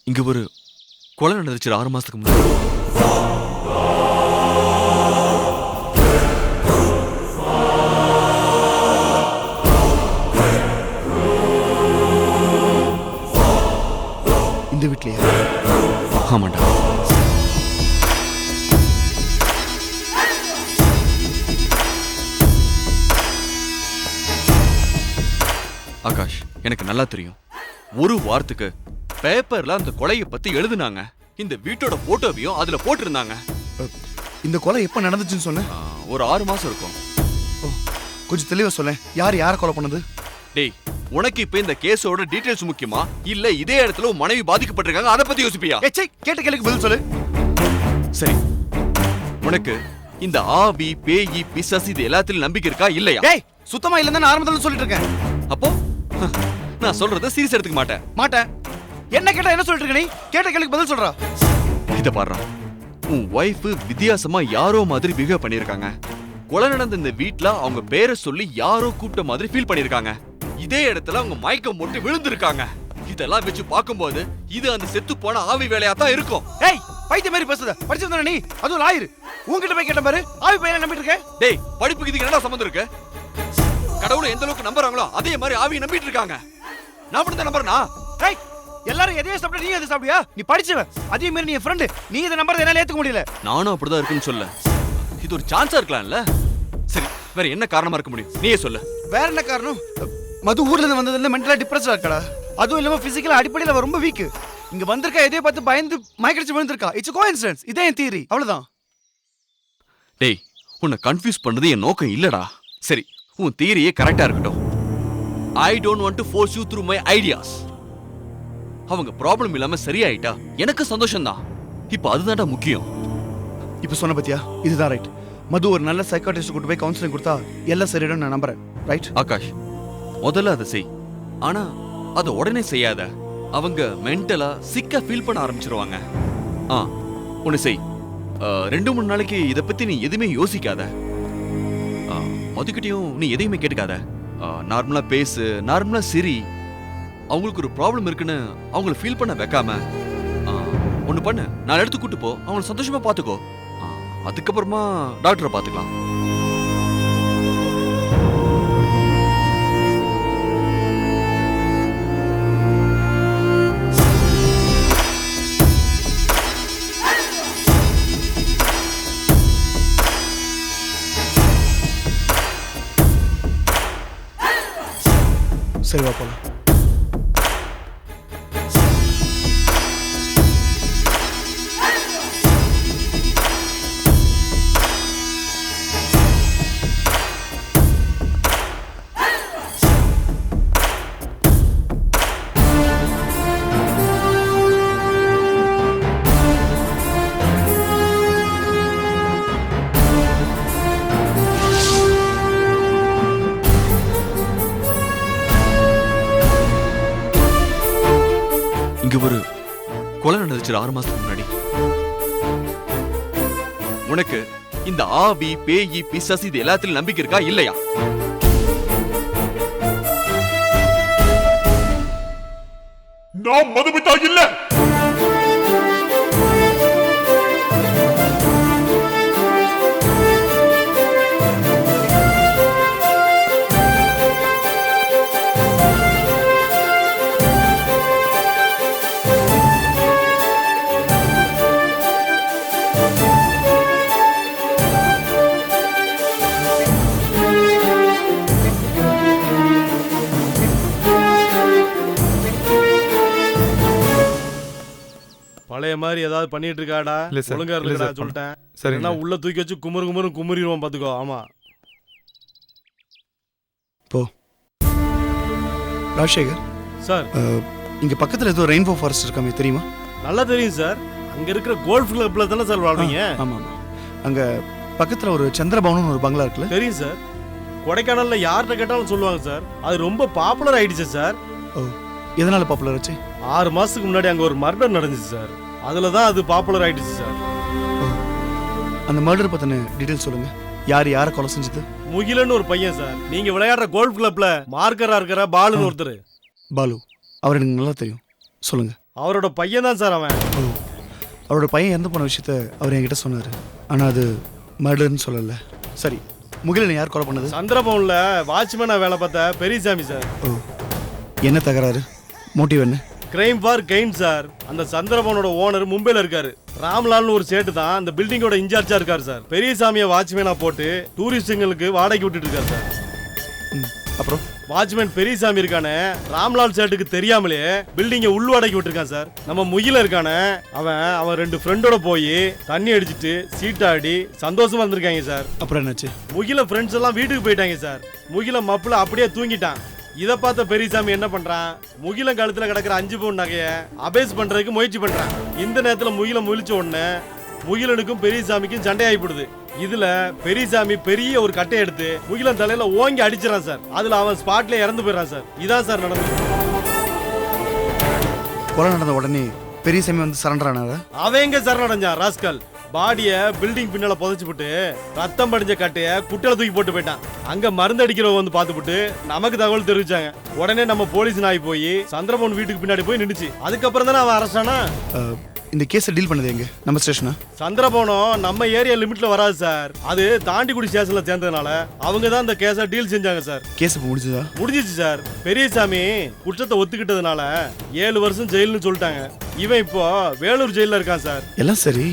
இங்க ஒரு கொலை நடந்துச்சு 6 மாசத்துக்கு முன்னாடி. இந்த வீட்லயா? ஆமாண்டா. ஆகாஷ், எனக்கு நல்லா தெரியும். ஒரு வாரத்துக்கு பேப்பர்ல அந்த கொலையை பத்தி எழுதுனாங்க. இந்த வீட்டோட போட்டோவையும் அதுல போட்டிருந்தாங்க. இந்த கொலை எப்ப நடந்துச்சுன்னு சொன்ன? ஒரு 6 மாசம் இருக்கும். கொஞ்சம் தெளிவா சொல்ல. யார் யாரை கொலை பண்ணது? டேய், உனக்கு இப்ப இந்த கேஸோட டீடைல்ஸ் முக்கியமா இல்ல இதே இடத்துல உன் மனைவி பாதிக்கப்பட்டிருக்காங்க அத பத்தி யோசிப்பியா? கேட்ட கேளுக்கு பதில் சொல்லு. சரி, உனக்கு இந்த ஆவி பேயி பிசாசு இது எல்லாத்திலும் நம்பிக்கை இருக்கா இல்லையா? டேய், சுத்தமா இல்லன்னு நான் ஆரம்பத்துல சொல்லிட்டு இருக்கேன். அப்போ நான் சொல்றத சீரியஸ் எடுத்துக்க மாட்டேன். என்ன கேட்டா என்ன சொல்லிட்டு இருக்க நீ? கேட்ட கேளுக்கு பதில் சொல்றா. இத பாருடா, உன் வைஃப் வித்தியாசமா யாரோ மாதிரி பிஹேவ் பண்ணிருக்காங்க. கொலை நடந்த இந்த வீட்ல அவங்க பேரை சொல்லி யாரோ கூப்பிட்ட மாதிரி ஃபீல் பண்ணிருக்காங்க. இதே இடத்துல அவங்க மயக்கம் போட்டு விழுந்திருக்காங்க. இதெல்லாம் வச்சு பாக்கும்போது இது அந்த செத்து போன ஆவி வேலையா தான் இருக்கும். ஏய், பைத்திய மாதிரி பேசுத. படிச்சிருந்தானே நீ? அதுவும் லாயர். உன்கிட்ட போய் கேட்ட பாரு. ஆவி பையனை நம்பிட்டு இருக்க? டேய், படிப்புக்கு இதுக்கு என்னடா சம்பந்தம் இருக்கு? கடவுளை எந்த அளவுக்கு நம்புறாங்களோ அதே மாதிரி ஆவியை நம்பிட்டு இருக்காங்க. நான் மட்டும் தான் நம்புறேனா? டேய், எல்லாரும் எதையோ சாப்பிட நீ எதை சாப்பிடியா? நீ படிச்சவன், அதே மாதிரி நீ என் ஃப்ரெண்டு. நீ இதை நம்பறத என்னால ஏத்துக்க முடியல. நானும் அப்படிதான் இருக்குன்னு சொல்ல. இது ஒரு சான்ஸா இருக்கலாம்ல. சரி, வேற என்ன காரணமா இருக்க முடியும்? நீயே சொல்லு. வேற என்ன காரணம்? மது ஊர்ல இருந்து வந்ததுல மென்டலா டிப்ரெஸ்டா இருக்கடா. அதுவும் இல்லாம பிசிக்கலா அடிப்படையில அவ ரொம்ப வீக். இங்க வந்திருக்கா எதையோ பார்த்து பயந்து மயக்கடிச்சு விழுந்திருக்கா. It's coincidence. இதே என் தியரி. அவ்வளவுதான். டேய், உன்னை கன்ஃபியூஸ் பண்றது என் நோக்கம் இல்லடா. சரி, உன் தியரியே கரெக்டா இருக்கட்டும். I don't want to force you through my ideas. அவங்க ப்ராப்ளம் இல்லாம சரியாயிட்டா எனக்கு சந்தோஷம் தான். இப்போ அதுதான்டா முக்கியம். இப்போ சொன்ன பத்தியா, இதுதான் ரைட். மது ஒரு நல்ல சைக்காட்ரிஸ்ட் கூட்டு போய் கவுன்சிலிங் கொடுத்தா எல்லாம் சரியிடும் நான் நம்புறேன். ரைட் ஆகாஷ், முதல்ல அதை செய். ஆனா அதை உடனே செய்யாத. அவங்க மென்டலா சிக்கா ஃபீல் பண்ண ஆரம்பிச்சிருவாங்க. ஒன்னு செய். 2-3 நாளைக்கு இதை பத்தி நீ எதுவுமே யோசிக்காத. மதுக்கிட்டையும் நீ எதையுமே கேட்டுக்காத. நார்மலா பேசு, நார்மலா சிரி. அவங்களுக்கு ஒரு ப்ராப்ளம் இருக்குன்னு அவங்கள ஃபீல் பண்ண வைக்காம ஒன்னு பண்ணு. நான் எடுத்து கூட்டு போ, அவங்கள சந்தோஷமா பாத்துக்கோ. அதுக்கப்புறமா டாக்டரை பாத்துக்கலாம். சரி, வா போலாம். இங்க ஒரு கொலை நடந்துச்சு 6 மாசத்துக்கு முன்னாடி. உனக்கு இந்த ஆவி பேயி பிசாசு இது எல்லாத்திலும் நம்பிக்கை இருக்கா இல்லையா? நான் மதுமிதா இல்ல. பழைய மாதிரி ஏதாவது பண்ணிட்டு இருக்காடா? ஒழுங்கா இருக்கா சொல்லிட்டேன். சரி, நான் உள்ள தூக்கி வச்சு குமுறிடுவோம் பாத்துக்கோ. ஆமா, போ. ராஜசேகர் சார், இங்க பக்கத்துல ஏதோ ரெயின்போ ஃபாரஸ்ட் இருக்காமே, தெரியுமா? நல்லா தெரியும் சார். அங்க இருக்கிற கோல்ஃப் கிளப்ல தானே சார் வாழ்றீங்க? ஆமா ஆமா. அங்க பக்கத்துல ஒரு சந்திரபவன் ஒரு பங்களா இருக்குல்ல? தெரியும் சார். கொடைக்கானல்ல யார்கிட்ட கேட்டாலும் சொல்லுவாங்க சார். அது ரொம்ப பாப்புலர் ஆயிடுச்சு சார். ஓ, எதனால பாப்புலர் ஆச்சு? 6 மாசத்துக்கு முன்னாடி அங்க ஒரு மர்டர் நடந்துச்சு சார். அதுலதான் அது பாப்புலர் ஆயிடுச்சு சார். அந்த மர்டர் பத்தின டீடைல் சொல்லுங்க. யாரை கொலை செஞ்சது? முகிலன்னு ஒரு பையன் சார். நீங்க விளையாடுற கோல்ஃப் கிளப்ல மார்க்கரா இருக்கிற பாலுன்னு ஒருத்தர். பாலு, அவர் எனக்கு நல்லா தெரியும். சொல்லுங்க. அவரோட பையன் தான் சார் அவன். ஓ, அவரோட பையன் இறந்து போன விஷயத்த அவர் என்கிட்ட சொன்னார். ஆனால் அது மர்டர்னு சொல்லலை. சரி, முகிலனை யார் கொலை பண்ணது? சந்திரபவன்ல வாட்ச்மேனா வேலை பார்த்த பெரியசாமி சார். ஓ, என்ன தகராறு? மோட்டிவ் என்ன? Crime for gain sir. அந்த சந்திரபவனோட ஓனர் மும்பைல இருக்காரு. ராம்லால்னு ஒரு சேட்டு தான் அந்த பில்டிங்கோட இன்சார்ஜா இருக்காரு சார். பெரியசாமியை வாட்ச்மேனா போட்டு டூரிஸ்டுங்களுக்கு வாடகைக்கு விட்டுட்டு இருக்காரு சார். அப்புறம் வாட்ச்மேன் பெரியசாமி இருக்கானே, ராம்லால் சேட்டுக்கு தெரியாமலே பில்டிங்கை உள்வாடகைக்கு விட்டுருக்கான் சார். நம்ம முகில இருக்கானே, அவன் 2 ஃப்ரெண்டோட போய் தண்ணி அடிச்சிட்டு சீட்டாடி சந்தோஷமா இருந்திருக்காங்க சார். அப்புறம் என்னாச்சு? முகில ஃப்ரெண்ட்ஸ் எல்லாம் வீட்டுக்கு போயிட்டாங்க சார். முகில மப்புல அப்படியே தூங்கிட்டான். இதை பார்த்த பெரியசாமி என்ன பண்றான், முகில கழுத்துல கிடக்கிற 5 பவுன் நகைய அபேஸ் பண்றதுக்கு முயற்சி பண்றான். இந்த நேரத்துல முகில முழிச்ச உடனே முகிலனுக்கும் பெரியசாமிக்கும் சண்டை ஆகிப்படுது. இதுல பெரியசாமி பெரிய ஒரு கட்டை எடுத்து முகிலன் தலையில ஓங்கி அடிச்சிடறான் சார். அதுல அவன் ஸ்பாட்ல இறந்து போயிடறான் சார். இதான் சார் நடந்தது. கொலை நடந்த உடனே பெரியசாமி வந்து சரண்டர் ஆனாரா? அவன் எங்க சரணடைஞ்சான் ராஸ்கல். பாடிய பில்டிங் பின்னால புதைச்சு போட்டு ரத்தம் படிஞ்ச கட்டைய குட்டையில தூக்கி போட்டு போயிட்டான். அங்க மருந்து அடிக்கிறவங்க வந்து பார்த்துட்டு நமக்கு தகவல் தெரிவிச்சாங்க. உடனே நம்ம போலீஸ் நாய் போய் சந்திரபவன் வீட்டுக்கு பின்னாடி போய் நின்னுச்சு. அதுக்கப்புறம் தானே அவன் அரெஸ்ட் ஆனா. இந்த கேஸை டீல் பண்ணது எங்க? நம்ம ஸ்டேஷனா? சந்திரபவனம் நம்ம ஏரியா லிமிட்ல வராது சார். அது தாண்டிக்குடி ஸ்டேஷன்ல சேர்ந்ததுனால அவங்க தான் இந்த கேஸை டீல் செஞ்சாங்க சார். கேஸ் இப்போ முடிஞ்சதா? முடிஞ்சிச்சு சார். பெரியசாமி குற்றத்தை ஒத்துக்கிட்டதுனால 7 வருஷம் ஜெயில்னு சொல்லிட்டாங்க. இவன் இப்போ வேலூர் ஜெயில இருக்கான் சார். எல்லாம் சரி,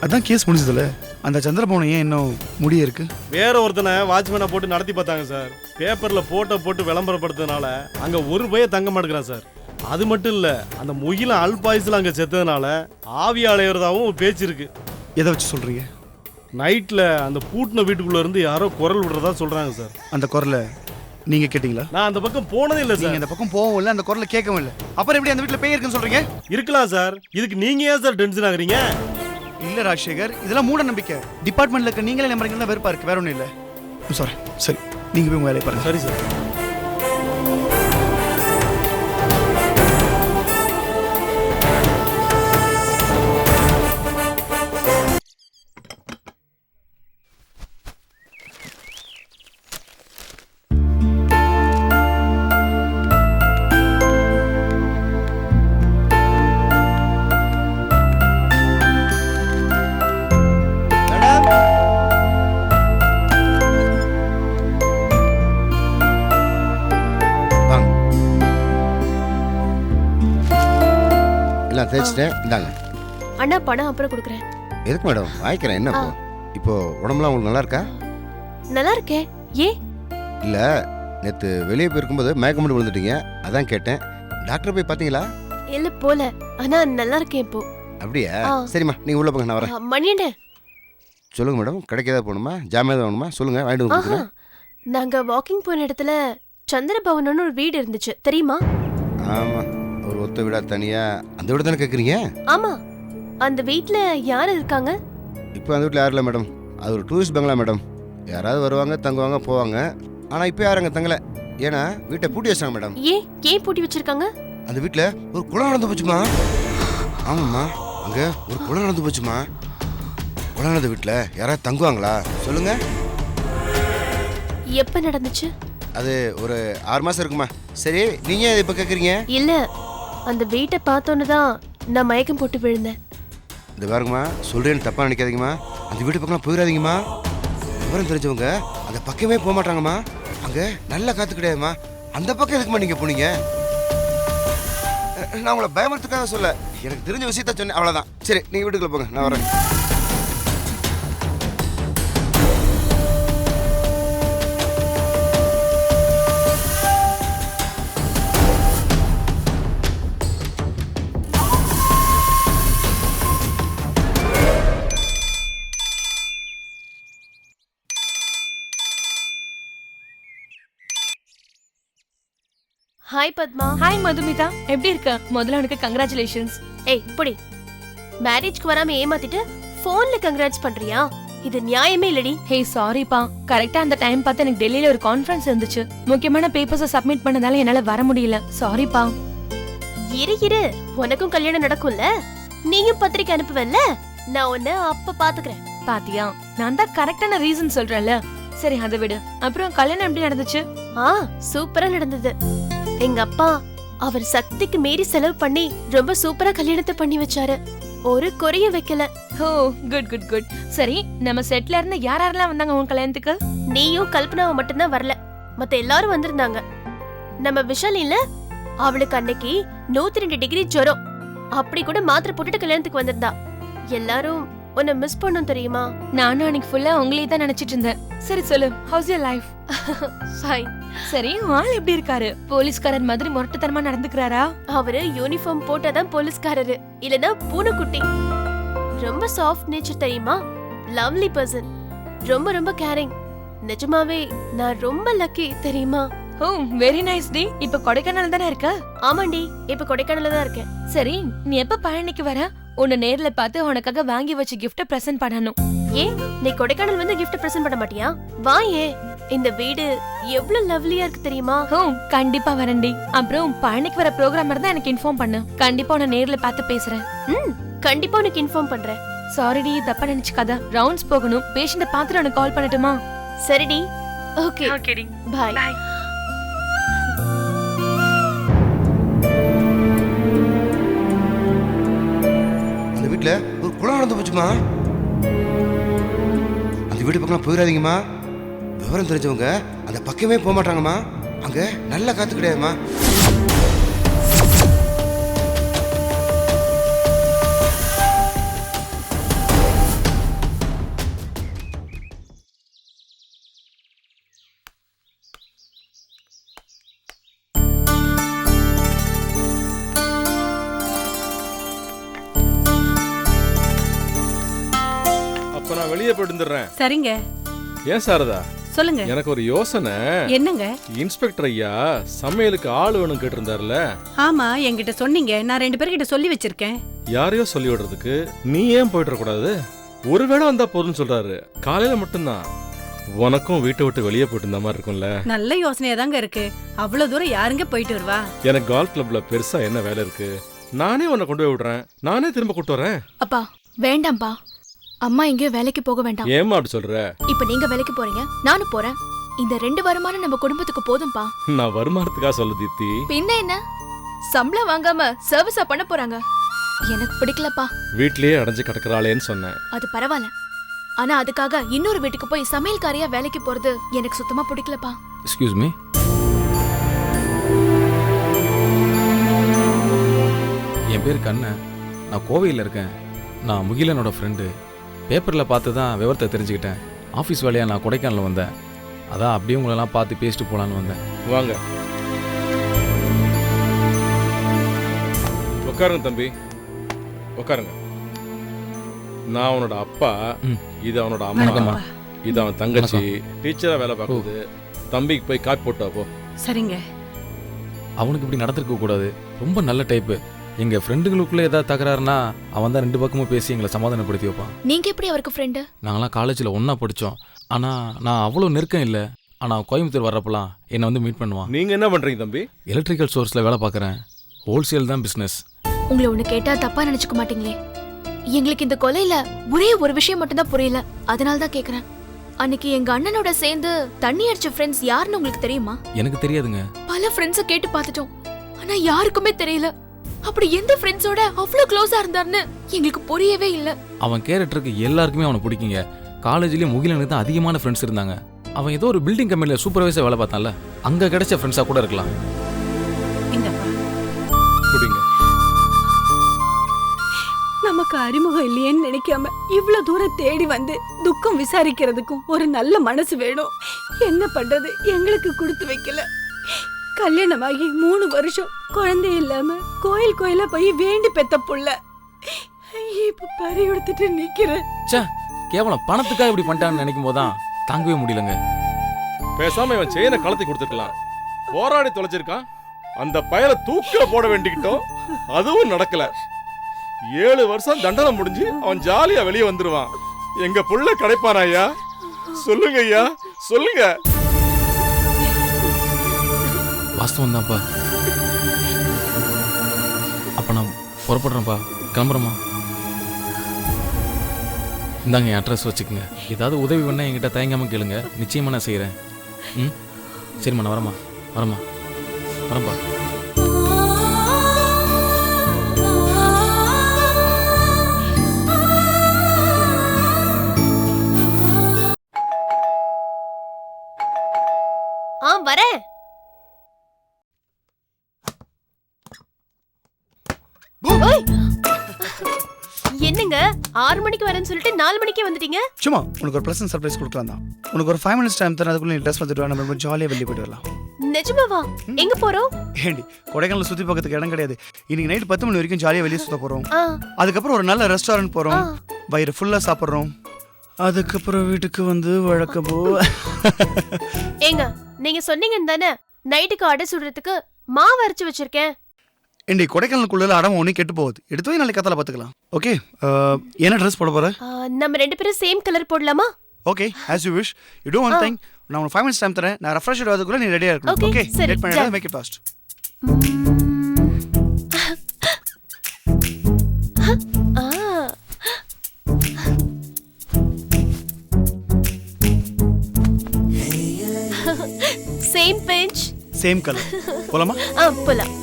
அதான் கேஸ் முடிஞ்சதுல. அந்த சந்திரபவனம் ஏன் இன்னும் முடிய இருக்கு? வேற ஒருத்தனை வாட்ச்மேனை போட்டு நடத்தி பார்த்தாங்க சார். பேப்பர்ல போட்டோ போட்டு விளம்பரப்படுத்ததுனால அங்க ஒரு பைய தங்க மாட்டேங்கிறான் சார். அது மட்டும் இல்ல, அந்த முகில அல்பாயுஸ்ல அங்க செத்ததுனால ஆவியாளையறதாவும் ஒரு பேச்சு இருக்கு. எதை வச்சு சொல்றீங்க? நைட்ல அந்த பூட்டின வீட்டுக்குள்ள இருந்து யாரோ குரல் விடுறதா சொல்றாங்க சார். அந்த குரலை நீங்க கேட்டீங்களா? நான் அந்த பக்கம் போனதே இல்ல நீங்க சார். அந்த பக்கம் போகவும் இல்லை, அந்த குரலை கேட்கவும் இல்லை. அப்புறம் எப்படி அந்த வீட்டுல பேய் இருக்குன்னு சொல்றீங்க? இருக்கலாம் சார். இதுக்கு நீங்க ஏன் சார் டென்ஷன் ஆகுறீங்க? இல்ல ராஜசேகர், இதெல்லாம் மூட நம்பிக்கை. டிபார்ட்மெண்ட்ல இருக்க நீங்களே நம்புறீங்கன்னா வெறுப்பா இருக்கு, வேற ஒன்றும் இல்லை. சாரி, சரி, நீங்க போய் உங்க வேலையை பாருங்க. சரி சார். எல்லாம் தேய்ச்சிட்டேன், இந்தாங்க. அண்ணா பணம் அப்புறம் கொடுக்குறேன். எதுக்கு மேடம்? வாங்கிக்கிறேன். என்ன இப்போ உடம்புலாம் உங்களுக்கு நல்லா இருக்கா? நல்லா இருக்கே. ஏ இல்லை, நேற்று வெளியே போயிருக்கும்போது மயக்கம் மட்டும் விழுந்துட்டீங்க, அதான் கேட்டேன். டாக்டர் போய் பார்த்தீங்களா? இல்ல போல, ஆனா நல்லா இருக்கேன் இப்போ. அப்படியா? சரிம்மா, நீங்கள் உள்ள போங்க, நான் வரேன். மணியண்ணே, சொல்லுங்க மேடம். கடைக்கு ஏதாவது போகணுமா? ஜாமியா ஏதாவது வேணுமா? சொல்லுங்க, வாங்கிட்டு வந்து கொடுக்குறேன். நாங்க வாக்கிங் போன இடத்துல சந்திரபவனன்னு ஒரு வீடு இருந்துச்சு, தெரியுமா? ஆமாம், ஒரு ஒத்த வீடா தனியாக அந்த வீடு தானே கேட்குறீங்க? ஆமா, அந்த வீட்ல யார் இருக்காங்க? இப்போ அந்த வீட்டில் யாரும் இல்லை மேடம். அது ஒரு டூரிஸ்ட் பங்களா மேடம். யாராவது வருவாங்க, தங்குவாங்க, போவாங்க. ஆனால் இப்போ யாரும் அங்கே தங்கலை. ஏன்னா வீட்டை பூட்டி வச்சாங்க மேடம். ஏன் பூட்டி வச்சிருக்காங்க? அந்த வீட்டில் ஒரு குளம் நடந்து போச்சுமா. ஆமாம்மா, அங்கே ஒரு குளம் நடந்து போச்சுமா. குளம் நடந்த வீட்டில் யாராவது தங்குவாங்களா சொல்லுங்க? எப்ப நடந்துச்சு? அது ஒரு 6 மாசம் இருக்குமா. சரி, நீங்க இப்போ கேட்குறீங்க? இல்ல, அந்த வீட்டை பார்த்தோன்னு தான் நான் மயக்கம் போட்டு விழுந்தேன். இந்த பாருங்கம்மா, சொல்றேன்னு தப்பா நினைக்காதீங்கம்மா. அந்த வீட்டு பக்கம் போயிடாதீங்கம்மா. விவரம் தெரிஞ்சவங்க அந்த பக்கமே போக மாட்டாங்கம்மா. அங்கே நல்ல காத்து கிடையாதுமா. அந்த பக்கம் எதுக்குமா நீங்கள் போனீங்க? நான் உங்களை பயமுறுத்துக்காக சொல்ல, எனக்கு தெரிஞ்ச விஷயத்த சொன்னேன், அவ்வளோதான். சரி, நீங்கள் வீட்டுக்குள்ள போங்க, நான் வரேன். ஹாய் பத்மா. ஹாய் மதுமிதா, எப்படி இருக்க? முதல்ல உனக்கு கங்க்ராச்சுலேஷன்ஸ். ஏய் புடி, மேரேஜ்க்கு வராம ஏமாத்திட்டு போன்ல கங்க்ராட்ஸ் பண்றியா? இது நியாயமே இல்லடி. ஹே சாரிப்பா, கரெக்டா அந்த டைம் பார்த்து எனக்கு டெல்லியில ஒரு கான்ஃபரன்ஸ் இருந்துச்சு. முக்கியமான பேப்பர்ஸை சப்மிட் பண்ணதால என்னால வர முடியல. சாரிப்பா. இரு, உனக்கும் கல்யாணம் நடக்கும்ல, நீயும் பத்திரிக்கை அனுப்புவல்ல, நான் உன்னை அப்ப பாத்துக்கிறேன். பாத்தியா, நான் தான் கரெக்டான ரீசன் சொல்றேன்ல. சரி, அதை விடு. அப்புறம் கல்யாணம் எப்படி நடந்துச்சு? சூப்பரா நடந்தது. எங்க அப்பா அவர் சக்திக்கு மீறி செலவு பண்ணி ரொம்ப சூப்பரா கல்யாணத்தை பண்ணி வச்சாரு. ஒரு குறைய வைக்கல. ஓ குட் குட் குட். சரி, நம்ம செட்ல இருந்து யாரெல்லாம் வந்தாங்க உன் கல்யாணத்துக்கு? நீயும் கல்பனாவும் மட்டும்தான் வரல, மத்த எல்லாரும் வந்திருந்தாங்க. நம்ம விஷால் இல்ல, அவளுக்கு அன்னைக்கு 102 டிகிரி ஜுரம். அப்படி கூட மாத்திரை போட்டுட்டு கல்யாணத்துக்கு வந்திருந்தா. எல்லாரும் உன்னை மிஸ் பண்ணும் தெரியுமா? நானும் அன்னைக்கு ஃபுல்லா உங்களையே தான் நினைச்சிட்டு இருந்தேன். சரி சொல்லு, ஹவுஸ் யுவர் லைஃப்? ஃபைன். சரி, ஆள் எப்படி இருக்காரு? போலீஸ்காரர் மாதிரி முரட்டுத்தனமா நடந்துக்கிறாரா? அவரு யூனிஃபார்ம் போட்டாதான் போலீஸ்காரரு, இல்லனா பூனைக்குட்டி. ரொம்ப சாஃப்ட் நேச்சர் தெரியுமா? லவ்லி பர்சன், ரொம்ப ரொம்ப கேரிங். நிஜமாவே நான் ரொம்ப லக்கி தெரியுமா? ஓ வெரி நைஸ் டி. இப்ப கொடைக்கானல் தானே இருக்க? ஆமாண்டி, இப்ப கொடைக்கானல்ல தான் இருக்கேன். சரி, நீ எப்ப பழனிக்கு வர? உன்னை நேர்ல பார்த்து உனக்காக வாங்கி வச்ச கிஃப்ட பிரசன்ட் பண்ணனும். ஏன் நீ கொடைக்கானல் வந்து கிஃப்ட் பிரசன்ட் பண்ண மாட்டியா? வா. ஏன் இந்த வீடு எவ்வளவு லவ்லியா இருக்கு தெரியுமா? ஓ கண்டிப்பா வரேன்டி. அப்புறம் பழனிக்கு வர ப்ரோக்ராம் இருந்தா எனக்கு இன்ஃபார்ம் பண்ணு. கண்டிப்பா உன்னை நேர்ல பார்த்து பேசுறேன். கண்டிப்பா உனக்கு இன்ஃபார்ம் பண்றேன். சாரிடி, தப்பா நினைச்சுக்காத. ரவுண்ட்ஸ் போகணும். பேஷண்ட பார்த்துட்டு உனக்கு கால் பண்ணட்டுமா? சரிடி. ஓகே ஓகேடி. பை. அந்த வீட்டுல ஒரு குளம் நடந்து போச்சுமா. அந்த வீட்டு பக்கம் போயிடாதீங்கம்மா. விவரம் தெரிஞ்சவங்க அந்த பக்கமே போக மாட்டாங்கம்மா. அங்க நல்ல காத்து கிடையாதுமா. அப்ப நான் வெளியே போயிட்டு வந்துடுறேன். சரிங்க. ஏன் சாரதா, சொல்லுங்க. எனக்கு ஒரு யோசனை. என்னங்க? இன்ஸ்பெக்டர் ஐயா சமையலுக்கு ஆள் வேணும் கேட்டிருந்தாருல. ஆமா, என்கிட்ட சொன்னீங்க. நான் 2 பேர்கிட்ட சொல்லி வச்சிருக்கேன். யாரையோ சொல்லி விடுறதுக்கு நீ ஏன் போயிட்டு கூடாது? ஒருவேளை வந்தா போதும்னு சொல்றாரு. காலையில மட்டும்தான். உனக்கும் வீட்டை விட்டு வெளியே போயிட்டு இருந்த மாதிரி இருக்கும்ல. நல்ல யோசனையா தாங்க இருக்கு. அவ்வளவு தூரம் யாருங்க போயிட்டு வருவா? எனக்கு கால்ஃப் கிளப்ல பெருசா என்ன வேலை இருக்கு? நானே உன்னை கொண்டு போய் விடுறேன். நானே திரும்ப கூட்டு வரேன். அப்பா வேண்டாம்பா. அம்மா எங்கேயோ வேலைக்கு போக வேண்டாம். ஏமா அப்படி சொல்ற? இப்ப நீங்க வேலைக்கு போறீங்க, நானும் போறேன். இந்த 2 வருமானம் நம்ம குடும்பத்துக்கு போதும்பா. நான் வருமானத்துக்காக சொல்ல தீப்தி. பின்ன என்ன, சம்பளம் வாங்காம சர்வீஸா பண்ண போறாங்க. எனக்கு பிடிக்கலப்பா. வீட்லயே அடைஞ்சு கிடக்குறாளேன்னு சொன்னேன். அது பரவாயில்ல, ஆனா அதுக்காக இன்னொரு வீட்டுக்கு போய் சமையல்காரியா வேலைக்கு போறது எனக்கு சுத்தமா பிடிக்கலப்பா. Excuse me. என் பேர் கண்ணன். நான் கோவையில் இருக்கேன். நான் முகிலனோட ஃப்ரெண்டு. பேப்பரில் பார்த்து தான் விவரத்தை தெரிஞ்சுக்கிட்டேன். ஆஃபீஸ் வேலையாக நான் கொடைக்கானல் வந்தேன். அதான் அப்படியே உங்களெல்லாம் பார்த்து பேசிட்டு போகலான்னு வந்தேன். வாங்க உட்காருங்க தம்பி, உட்காருங்க. நான் அவனோட அப்பா, இது அவனோட அம்மா, இது அவன் தங்கச்சி. டீச்சரா வேலை பார்க்குது. தம்பிக்கு போய் காப்பி போட்டா போ. சரிங்க. அவனுக்கு இப்படி நடந்திருக்க கூடாது. ரொம்ப நல்ல டைப்பு. எங்க ஃப்ரெண்டுகளுக்குள்ள ஏதாவது தகராறுனா அவன் தான் 2 பக்கமும் பேசி எங்களை சமாதானப்படுத்தி வைப்பான். நீங்க எப்படி அவருக்கு ஃப்ரெண்டு? நாங்களாம் காலேஜில் ஒன்றா படித்தோம். ஆனால் நான் அவ்வளோ நெருக்கம் இல்லை. ஆனால் கோயம்புத்தூர் வர்றப்பெல்லாம் என்னை வந்து மீட் பண்ணுவான். நீங்கள் என்ன பண்ணுறீங்க தம்பி? எலக்ட்ரிக்கல் சோர்ஸில் வேலை பார்க்குறேன். ஹோல்சேல் தான் பிஸ்னஸ். உங்களை ஒண்ணு கேட்டா தப்பா நினைச்சுக்க மாட்டீங்களே? எங்களுக்கு இந்த கொலையில ஒரே ஒரு விஷயம் மட்டும்தான் புரியல. அதனால தான் கேக்குறேன். அன்னைக்கு எங்க அண்ணனோட சேர்ந்து தண்ணி அடிச்ச ஃப்ரெண்ட்ஸ் யாருன்னு உங்களுக்கு தெரியுமா? எனக்கு தெரியாதுங்க. பல ஃப்ரெண்ட்ஸை கேட்டு பார்த்துட்டோம், ஆனா யாருக்குமே தெரியல. அப்படி எந்த ஃப்ரெண்ட்ஸோட அவ்வளவு க்ளோஸா இருந்தாருன்னு எங்களுக்கு புரியவே இல்ல. அவன் கேரக்டருக்கு எல்லாருக்குமே அவனை பிடிக்குங்க. காலேஜ்லயும் முகிலனுக்கு தான் அதிகமான ஃப்ரெண்ட்ஸ் இருந்தாங்க. அவன் ஏதோ ஒரு பில்டிங் கம்பெனியில் சூப்பர்வைசர் வேலை பார்த்தான்ல, அங்க கிடைச்ச ஃப்ரெண்ட்ஸா கூட இருக்கலாம். குடிங்க. நமக்கு அறிமுகம் இல்லையேன்னு நினைக்காம இவ்வளவு தூரம் தேடி வந்து துக்கம் விசாரிக்கிறதுக்கும் ஒரு நல்ல மனசு வேணும். என்ன பண்றது, எங்களுக்கு கொடுத்து வைக்கல. கல்யாணமாகி 3 வருஷம் குழந்தை இல்லாம கோயில் கோயிலா போய் வேண்டி பெத்த புள்ள இப்ப பறி எடுத்துட்டு நிக்கிறேன். கேவலம் பணத்துக்காக இப்படி பண்ணிட்டான்னு நினைக்கும் போதுதான் தாங்கவே முடியலங்க. பேசாம இவன் செயினை கலத்தி கொடுத்துருக்கலாம். போராடி தொலைச்சிருக்கான். அந்த பயலை தூக்கில போட வேண்டிக்கிட்டோம், அதுவும் நடக்கல. 7 வருஷம் தண்டனை முடிஞ்சு அவன் ஜாலியா வெளியே வந்துருவான். எங்க புள்ள கிடைப்பானா ஐயா? சொல்லுங்க ஐயா, சொல்லுங்க. வாஸ்தவம் தான்ப்பா. அப்ப நான் புறப்படுறேன்ப்பா, கிளம்புறேம்மா. இந்தாங்க என் அட்ரஸ் வச்சுக்கோங்க. ஏதாவது உதவி வேணா என்கிட்ட தயங்காம கேளுங்க, நிச்சயமா நான் செய்கிறேன். சரிம்மா, நான் வரேம்மா. வரேம்மா. வரேன். ஓய்! என்னங்க 6 மணிக்கு வரேன்னு சொல்லிட்டு 4 மணிக்கே வந்துட்டீங்க? சும்மா உனக்கு ஒரு ப்ளசன்ட் சர்ப்ரைஸ் கொடுக்கலாம் தான். உனக்கு ஒரு 5 minutes டைம் தரேன், அதுக்குள்ள நீ ட்ரெஸ் வந்துட்டு வா, நம்ம ஜாலியாக வெளியே போயிட்டு வரலாம். நிஜமாவா? எங்க போறோம்? ஏண்டி கொடைக்கானல் சுற்றி பக்கத்துக்கு இடம் கிடையாது. இன்னைக்கு நைட் 10 மணி வரைக்கும் ஜாலியாக வெளியே சுத்த போகிறோம். ஆ, அதுக்கப்புறம் ஒரு நல்ல ரெஸ்டாரண்ட் போகிறோம், வயிறு ஃபுல்லாக சாப்பிட்றோம். அதுக்கப்புறம் வீட்டுக்கு வந்து வழக்கம் போ. ஏங்க நீங்க சொன்னீங்கன்னு தானே நைட்டுக்கு அடை சுடுறதுக்கு மாவு அரைச்சு வச்சிருக்கேன். ஏண்டி கொடைக்கானலுக்குள்ள அடம் ஒன்றும் கெட்டு போகுது. எடுத்து போய் நாளைக்கு கத்தால பார்த்துக்கலாம். ஓகே, என்ன ட்ரெஸ் போட போகிற? நம்ம 2 பேரும் சேம் கலர் போடலாமா? Okay, as you wish. You do one thing, நான் உனக்கு 5 minutes டைம் தரேன். நான் ரெஃப்ரெஷ் ஆகிறதுக்குள்ள நீ ரெடியாக இருக்கணும். Okay, ஓகே, சரி, லேட் பண்ணிடாத, done. Make it fast. Same bench, same colour. போலாமா? போலாம்.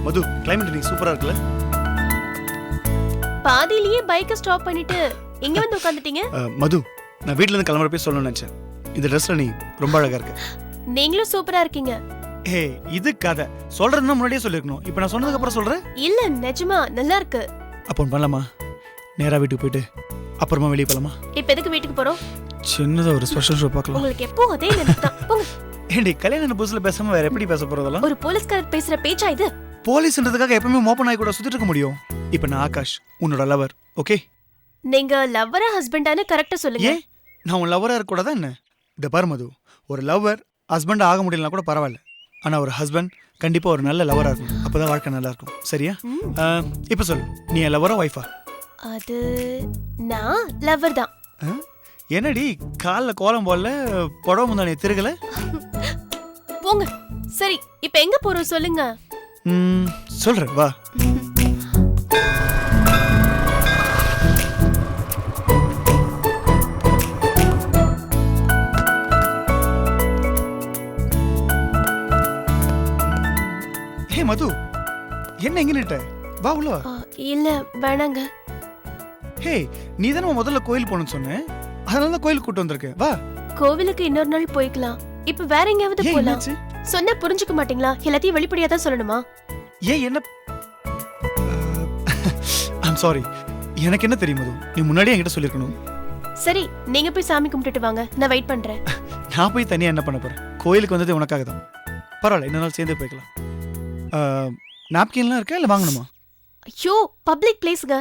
மது, கிளைமேட் இன்னைக்கு சூப்பரா இருக்குல்ல? பாதியிலேயே பைக்கை ஸ்டாப் பண்ணிட்டு இங்க வந்து உட்காந்துட்டீங்க. மது, நான் வீட்ல இருந்து கிளம்புறப்பே சொல்லணும்னு நினைச்சேன். இந்த ட்ரெஸ்ல நீ ரொம்ப அழகா இருக்க. நீங்களும் சூப்பரா இருக்கீங்க. ஹே, இது கதை சொல்றதுன்னா முன்னாடியே சொல்லிருக்கணும். இப்போ நான் சொன்னதுக்கு அப்புறம் சொல்றேன். இல்ல நிஜமா நல்லா இருக்கு. அப்போ பண்ணலாமா? நேரா வீட்டுக்கு போயிட்டு அப்புறமா வெளியே போலாமா? இப்ப எதுக்கு வீட்டுக்கு போறோம்? சின்னதா ஒரு ஸ்பெஷல் ஷோ பார்க்கலாம். உங்களுக்கு எப்போ அதே நினைப்பு தான். போங்க. ஏண்டி கல்யாண புதுசுல பேசாம வேற எப்படி பேச போறதெல்லாம்? ஒரு போலீஸ்காரர் பேசுற பேச்சா இது? போலீஸ்ன்றதுக்காக எப்பவுமே மோப்பன் ஆகி கூட சுத்திட்டு இருக்க முடியும்? இப்போ நான் ஆகாஷ், உன்னோட லவர். ஓகே, நீங்க லவ்வரா ஹஸ்பண்டானு கரெக்ட்டா சொல்லுங்க. ஏன் நான் உன் லவரா இருக்க கூடாதா என்ன? இந்த பாரு மது, ஒரு லவர் ஹஸ்பண்ட் ஆக முடியலனா கூட பரவாயில்ல. ஆனா ஒரு ஹஸ்பண்ட் கண்டிப்பா ஒரு நல்ல லவரா இருக்கணும். அப்பதான் வாழ்க்கை நல்லா இருக்கும். சரியா? இப்போ சொல்லு, நீ என் லவரா வைஃபா? அது நான் லவர் தான். என்னடி கால்ல கோலம் போடல, புடவை முந்தானே திருகல? போங்க. சரி, இப்ப எங்க போறோம் சொல்லுங்க. சொல்றேன், வா. ஹே மது, என்ன எங்க நிட்ட? வா உள்ள வா. இல்ல வேணாங்க. ஹே, நீ தானே முதல்ல கோயில் போகணும்னு சொன்ன, அதனால தான் கோயிலுக்கு கூட்டு வந்திருக்கேன். வா. கோவிலுக்கு இன்னொரு நாள் போய்க்கலாம். இப்ப வேற எங்கயாவது ஏன் போலாம். என்னாச்சு? சொன்னா புரிஞ்சுக்க மாட்டீங்களா? எல்லாத்தையும் வெளிப்படையா தான் சொல்லணுமா? ஏன் என்ன? ஐம் சாரி, எனக்கு என்ன தெரியும் மது, நீ முன்னாடியே என்கிட்ட சொல்லிருக்கணும். சரி, நீங்க போய் சாமி கும்பிட்டுட்டு வாங்க, நான் வெயிட் பண்றேன். நான் போய் தனியா என்ன பண்ண போறேன்? கோயிலுக்கு வந்தது உனக்காக தான். பரவாயில்ல, இன்னொரு நாள் சேர்ந்து போய்க்கலாம். நாப்கின்லாம் இருக்கா இல்லை வாங்கணுமா? ஐயோ, பப்ளிக் பிளேஸ்ங்க.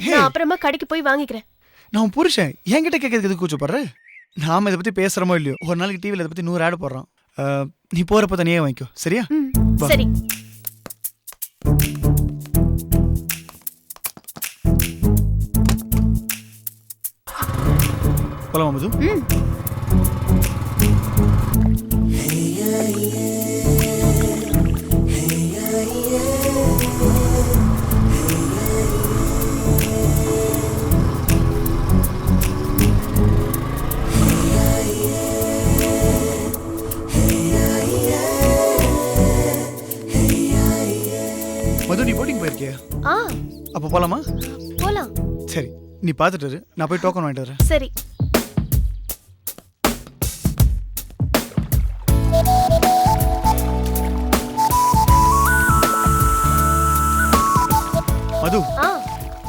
நான் அப்புறமா கடைக்கு போய் வாங்கிக்கிறேன். நான் புருஷன், என்கிட்ட கேட்கறதுக்கு எதுக்கு கூச்சப்படுற? நாம இதை பத்தி பேசுறமோ இல்லையோ, ஒரு நாளைக்கு டிவியில் இதை பத்தி 100 ஆட் போடுறோம். நீ போறப்ப தனியே வாங்கிக்கோ, சரியா? வா. சரி. போலாமா மது? மது, நீ போட்டிங் போயிருக்கியா? அப்போ போலாமா? போலாம். சரி, நீ பார்த்துட்டு இரு, நான் போய் டோக்கன் வாங்கிட்டு வரேன். சரி. மது,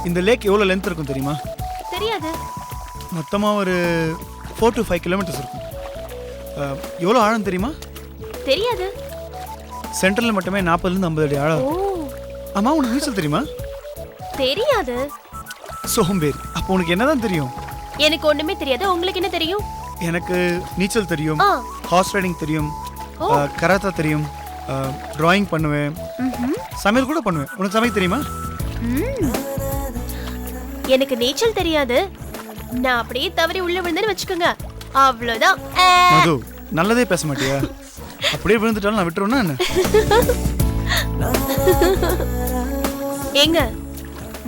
இந்த லேக் எவ்வளவு லென்த் இருக்கும் தெரியுமா? தெரியாது. மொத்தமா ஒரு 4 to 5 கிலோமீட்டர்ஸ் இருக்கும். எவ்வளவு ஆழம் தெரியுமா? தெரியாது. சென்டர்ல மட்டுமே 40 இருந்து 50 அடி ஆழம். ஆமா, உனக்கு நீச்சல் தெரியுமா? தெரியாது. சோம்பேறி, அப்போ உனக்கு என்னதான் தெரியும்? எனக்கு ஒண்ணுமே தெரியாது. உங்களுக்கு என்ன தெரியும்? எனக்கு நீச்சல் தெரியும், ஹார்ஸ் ரைடிங் தெரியும், கராத்தா தெரியும், டிராயிங் பண்ணுவேன், சமையல் கூட பண்ணுவேன். உனக்கு சமைக்க தெரியுமா? எனக்கு நீச்சல் தெரியாது. நான் அப்படியே தவறி உள்ள விழுந்தேன்னு வச்சுக்கோங்க, அவ்வளவுதான். மது, நல்லதே பேச மாட்டியா? அப்படியே விழுந்துட்டாலும் நான் விட்டுருவேன்னா என்ன? ஏங்க,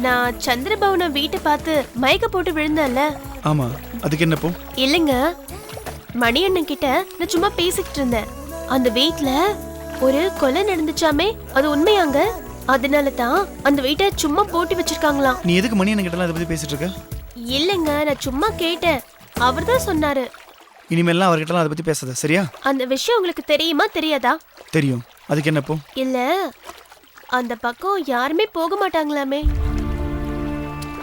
நான் சந்திரபவனம் வீட்டை பார்த்து மயக்க போட்டு விழுந்தேன்ல. ஆமா, அதுக்கு என்னப்போ? இல்லைங்க, மணி அண்ணன் கிட்ட நான் சும்மா பேசிக்கிட்டு இருந்தேன். அந்த வீட்ல ஒரு கொலை நடந்துச்சாமே, அது உண்மையாங்க? அதனால தான் அந்த வீட்டை சும்மா போட்டு வச்சிருக்காங்களாம். நீ எதுக்கு மணி என்ன கிட்ட அதை பத்தி பேசிட்டு இருக்க? இல்லைங்க, நான் சும்மா கேட்டேன். அவர் தான் சொன்னாரு. இனிமேல்லாம் அவர்கிட்ட அதை பத்தி பேசாத, சரியா? அந்த விஷயம் உங்களுக்கு தெரியுமா தெரியாதா? தெரியும். அதுக்கு என்னப்போ? இல்ல, அந்த பக்கம் யாருமே போக மாட்டாங்களாமே.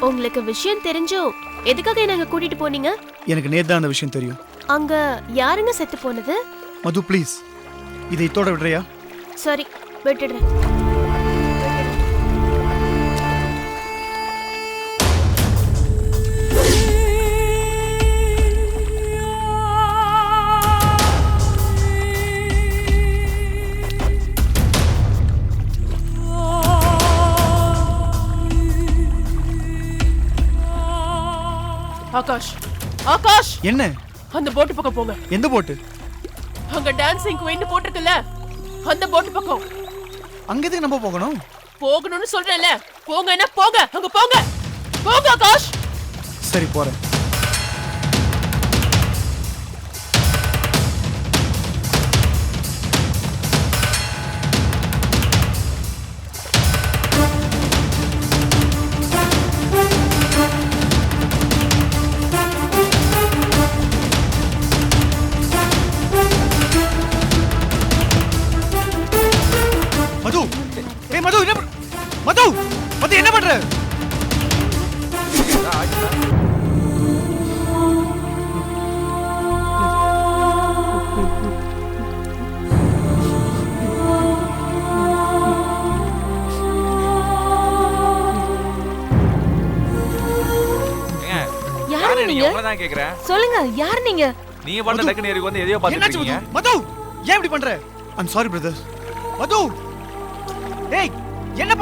உங்களுக்கு விஷயம் தெரிஞ்சும் எதுக்காக நாங்க கூட்டிட்டு போனீங்க? எனக்கு நேத்து தான் அந்த விஷயம் தெரியும். அங்க யாருங்க செத்து போனது? மது ப்ளீஸ், இதை இதோட விடுறியா? சரி, விட்டுடுறேன். ஆகாஷ், ஆகாஷ், என்ன? அந்த போட்டு பக்கம் போங்க. எந்த போட்டு? அங்க டான்சிங் குயின் போட்டிருக்குல்ல, அந்த போட்டு பக்கம். அங்க எதுக்கு நம்ம போகணும்? போகணும்னு சொல்றேன்ல, போங்கன்னா போங்க, அங்க போங்க. போங்க ஆகாஷ். சரி, போறேன். மது, என்ன பண்ற? யாரு நீங்க? உங்களதான் கேக்குறேன். சொல்லுங்க, யார் நீங்க? நீங்க பண்ண டக்குனு ஏறி வந்து எதையோ பாத்துட்டு இருக்கீங்க. மது, ஏன் இப்படி பண்ற? ஐ அம் சாரி பிரதர். மது, ஏய், என்ன